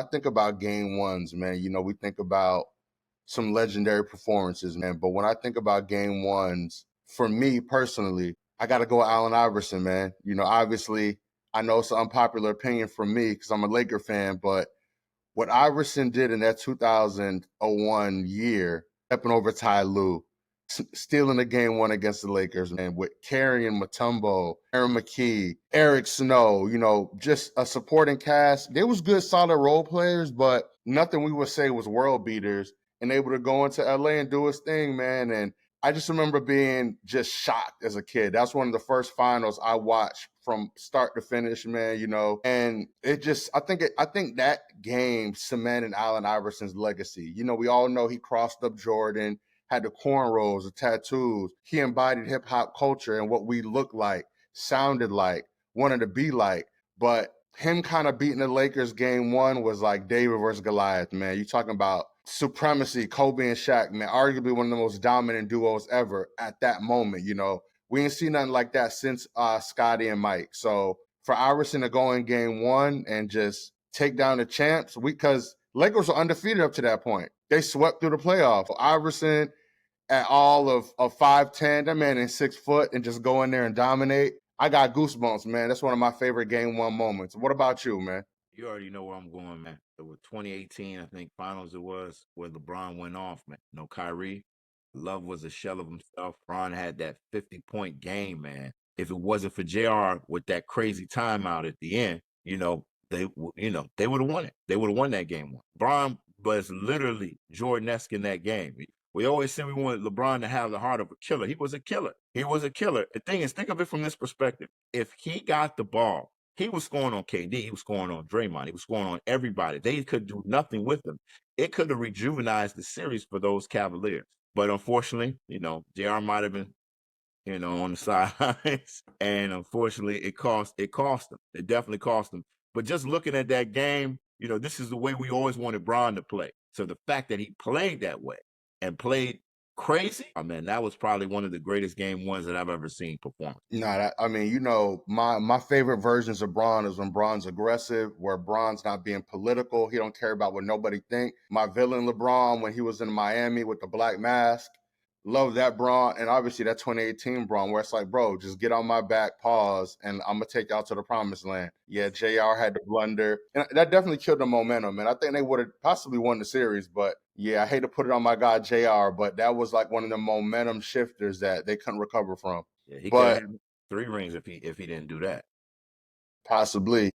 I think about game ones, man. We think about some legendary performances, man. But when I think about game ones, for me personally, I got to go with Allen Iverson, man. Obviously, I know it's an unpopular opinion from me because I'm a Laker fan, but what Iverson did in that 2001 year, stepping over Ty Lue, stealing the game one against the Lakers, man, with carrying Mutombo, Aaron McKee, Eric Snow, just a supporting cast. They was good, solid role players, but nothing we would say was world beaters, and able to go into LA and do his thing, man. And I just remember being just shocked as a kid. That's one of the first finals I watched from start to finish, man. And I think that game cemented Allen Iverson's legacy. We all know he crossed up Jordan, had the cornrows, the tattoos. He embodied hip hop culture and what we looked like, sounded like, wanted to be like. But him kind of beating the Lakers game one was like David versus Goliath, man. You talking about supremacy, Kobe and Shaq, man, arguably one of the most dominant duos ever at that moment. We ain't seen nothing like that since Scotty and Mike. So for Iverson to go in game one and just take down the champs, because Lakers were undefeated up to that point. They swept through the playoffs. Iverson at all of 5'10", that man is 6 foot, and just go in there and dominate. I got goosebumps, man. That's one of my favorite game one moments. What about you, man? You already know where I'm going, man. It was 2018, I think, finals it was, where LeBron went off, man. No Kyrie. Love was a shell of himself. Ron had that 50-point game, man. If it wasn't for JR with that crazy timeout at the end, they would have won it. They would have won that game one. Bron was literally Jordan-esque in that game. We always said we wanted LeBron to have the heart of a killer. He was a killer. He was a killer. The thing is, think of it from this perspective. If he got the ball, he was scoring on KD. He was scoring on Draymond. He was scoring on everybody. They could do nothing with him. It could have rejuvenized the series for those Cavaliers. But unfortunately, JR might have been, on the sidelines. And unfortunately, it cost them. It definitely cost them. But just looking at that game, this is the way we always wanted Bron to play. So the fact that he played that way and played crazy, I mean, that was probably one of the greatest game ones that I've ever seen perform. My favorite versions of Braun is when Braun's aggressive, where Braun's not being political. He don't care about what nobody think. My villain LeBron, when he was in Miami with the black mask, love that Braun. And obviously that 2018 Braun, where it's like, bro, just get on my back, pause, and I'm gonna take y'all to the promised land. Yeah, JR had the blunder, and that definitely killed the momentum. And I think they would have possibly won the series, but yeah, I hate to put it on my guy JR, but that was like one of the momentum shifters that they couldn't recover from. Yeah, he could have But had 3 rings if he didn't do that. possibly.